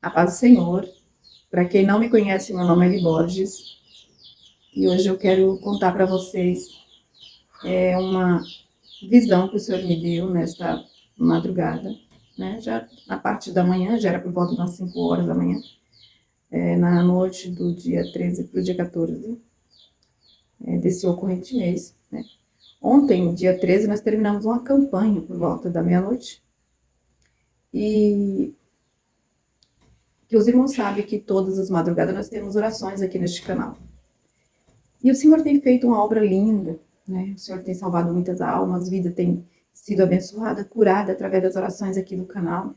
A paz do Senhor. Para quem não me conhece, meu nome é Eli Borges e hoje eu quero contar para vocês uma visão que o Senhor me deu nesta madrugada, né? Já na parte da manhã, já era por volta das 5 horas da manhã, na noite do dia 13 para o dia 14 desse ocorrente mês, né? Ontem, dia 13, nós terminamos uma campanha por volta da meia-noite e que os irmãos sabem que todas as madrugadas nós temos orações aqui neste canal. E o Senhor tem feito uma obra linda, né? O Senhor tem salvado muitas almas, vida tem sido abençoada, curada através das orações aqui no canal,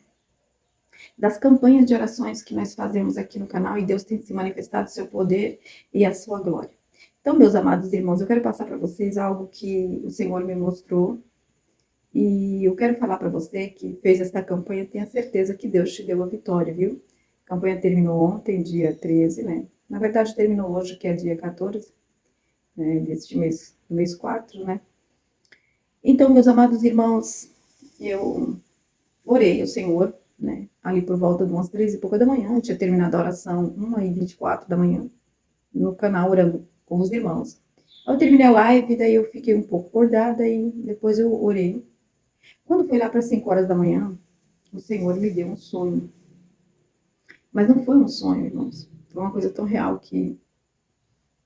das campanhas de orações que nós fazemos aqui no canal, e Deus tem se manifestado o seu poder e a sua glória. Então, meus amados irmãos, eu quero passar para vocês algo que o Senhor me mostrou, e eu quero falar para você que fez esta campanha, tenha certeza que Deus te deu a vitória, viu? A campanha terminou ontem, dia 13, né? Na verdade, terminou hoje, que é dia 14, né, deste mês, do mês 4, né? Então, meus amados irmãos, eu orei ao Senhor, né, ali por volta de umas 3 e pouca da manhã, eu tinha terminado a oração 1h24 da manhã, no canal orando com os irmãos. Eu terminei a live, daí eu fiquei um pouco acordada e depois eu orei. Quando foi lá para 5 horas da manhã, o Senhor me deu um sonho. Mas não foi um sonho, irmãos. Foi uma coisa tão real que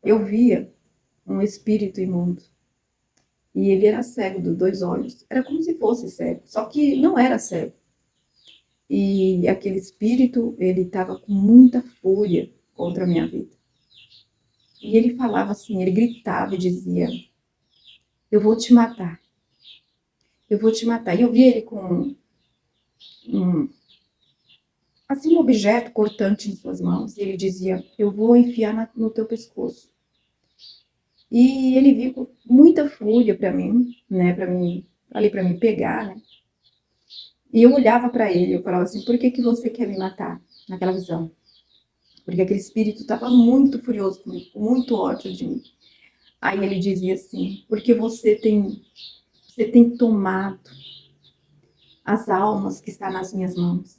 eu via um espírito imundo. E ele era cego dos 2 olhos. Era como se fosse cego, só que não era cego. E aquele espírito, ele estava com muita fúria contra a minha vida. E ele falava assim, ele gritava e dizia: eu vou te matar. Eu vou te matar. E eu vi ele com assim, um objeto cortante em suas mãos. E ele dizia: eu vou enfiar no teu pescoço. E ele veio com muita fúria para mim, né, ali para me pegar, né? E eu olhava para ele, eu falava assim: por que que você quer me matar? Naquela visão. Porque aquele espírito estava muito furioso comigo, com muito ódio de mim. Aí ele dizia assim: porque você tem tomado as almas que estão nas minhas mãos.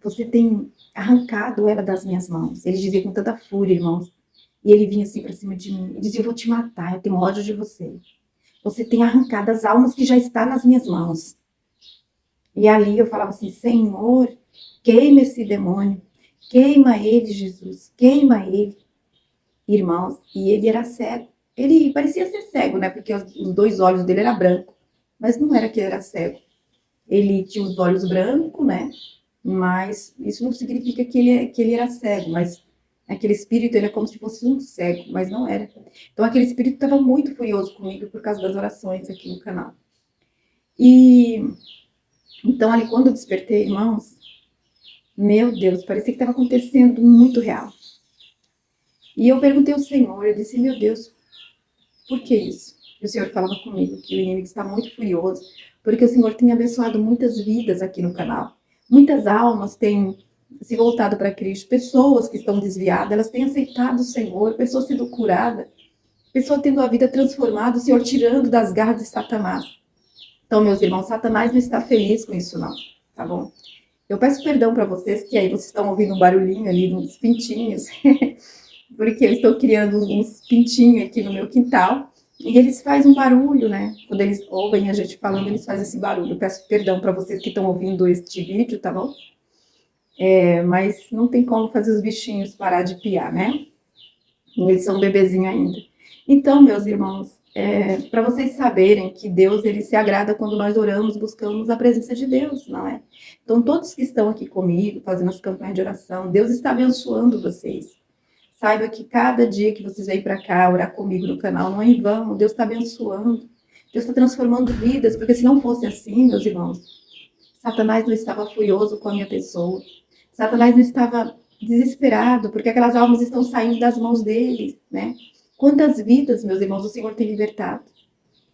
Você tem arrancado ela das minhas mãos. Ele dizia com tanta fúria, irmãos. E ele vinha assim para cima de mim e dizia: eu vou te matar, eu tenho ódio de você. Você tem arrancado as almas que já estão nas minhas mãos. E ali eu falava assim: Senhor, queima esse demônio. Queima ele, Jesus. Queima ele. Irmãos, e ele era cego. Ele parecia ser cego, né? Porque os 2 olhos dele eram brancos. Mas não era que ele era cego. Ele tinha os olhos brancos, né? Mas isso não significa que ele era cego. Mas aquele espírito, ele é como se fosse um cego, mas não era. Então aquele espírito estava muito furioso comigo por causa das orações aqui no canal. E então ali quando eu despertei, irmãos, meu Deus, parecia que estava acontecendo muito real. E eu perguntei ao Senhor, eu disse: meu Deus, por que isso? E o Senhor falava comigo que o inimigo está muito furioso, porque o Senhor tem abençoado muitas vidas aqui no canal. Muitas almas têm se voltado para Cristo, pessoas que estão desviadas, elas têm aceitado o Senhor, pessoas sendo curadas, pessoas tendo a vida transformada, o Senhor tirando das garras de Satanás. Então, meus irmãos, Satanás não está feliz com isso não, tá bom? Eu peço perdão para vocês, que aí vocês estão ouvindo um barulhinho ali, uns pintinhos, porque eu estou criando uns pintinhos aqui no meu quintal, e eles fazem um barulho, né? Quando eles ouvem a gente falando, eles fazem esse barulho. Eu peço perdão para vocês que estão ouvindo este vídeo, tá bom? Mas não tem como fazer os bichinhos parar de piar, né? Eles são bebezinhos ainda. Então, meus irmãos, para vocês saberem que Deus, ele se agrada quando nós oramos, buscamos a presença de Deus, não é? Então, todos que estão aqui comigo, fazendo as campanhas de oração, Deus está abençoando vocês. Saiba que cada dia que vocês vêm para cá orar comigo no canal, não é em vão, Deus está abençoando, Deus está transformando vidas, porque se não fosse assim, meus irmãos, Satanás não estava furioso com a minha pessoa, Satanás não estava desesperado, porque aquelas almas estão saindo das mãos dele, né? Quantas vidas, meus irmãos, o Senhor tem libertado?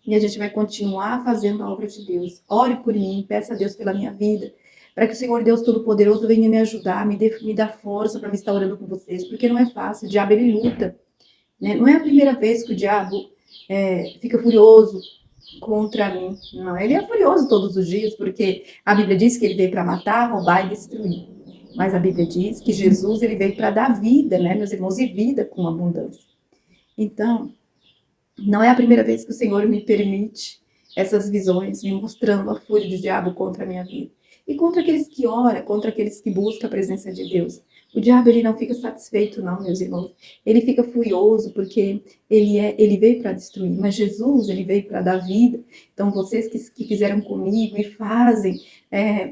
E a gente vai continuar fazendo a obra de Deus. Ore por mim, peça a Deus pela minha vida, para que o Senhor Deus Todo-Poderoso venha me ajudar, me dá força para me estar orando com vocês, porque não é fácil, o diabo ele luta, né? Não é a primeira vez que o diabo fica furioso contra mim, não, ele é furioso todos os dias, porque a Bíblia diz que ele veio para matar, roubar e destruir. Mas a Bíblia diz que Jesus ele veio para dar vida, né, meus irmãos, e vida com abundância. Então, não é a primeira vez que o Senhor me permite essas visões, me mostrando a fúria do diabo contra a minha vida. E contra aqueles que oram, contra aqueles que buscam a presença de Deus. O diabo ele não fica satisfeito, não, meus irmãos. Ele fica furioso porque ele veio para destruir, mas Jesus ele veio para dar vida. Então vocês que fizeram comigo e fazem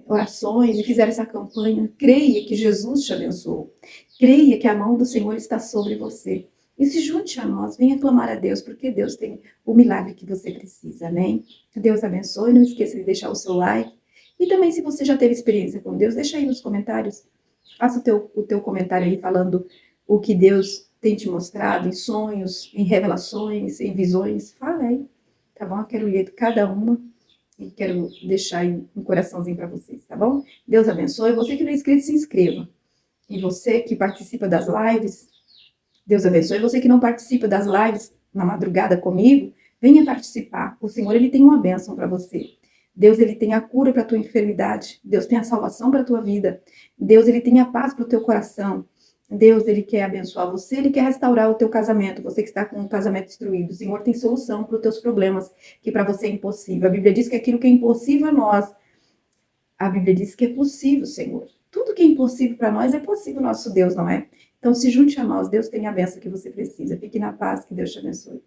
orações e fizeram essa campanha, creia que Jesus te abençoou. Creia que a mão do Senhor está sobre você. E se junte a nós, venha clamar a Deus, porque Deus tem o milagre que você precisa, amém? Deus abençoe, não esqueça de deixar o seu like. E também, se você já teve experiência com Deus, deixa aí nos comentários. Faça o teu comentário aí falando o que Deus tem te mostrado em sonhos, em revelações, em visões. Fala aí, tá bom? Eu quero ler cada uma e quero deixar aí um coraçãozinho para vocês, tá bom? Deus abençoe. Você que não é inscrito, se inscreva. E você que participa das lives, Deus abençoe. Você que não participa das lives na madrugada comigo, venha participar. O Senhor, ele tem uma bênção para você. Deus, ele tem a cura para a tua enfermidade. Deus tem a salvação para a tua vida. Deus, ele tem a paz para o teu coração. Deus, ele quer abençoar você, ele quer restaurar o teu casamento. Você que está com um casamento destruído. O Senhor tem solução para os teus problemas, que para você é impossível. A Bíblia diz que aquilo que é impossível a nós, a Bíblia diz que é possível, Senhor. Tudo que é impossível para nós é possível, nosso Deus, não é? Então, se junte a nós. Deus tem a bênção que você precisa. Fique na paz, que Deus te abençoe.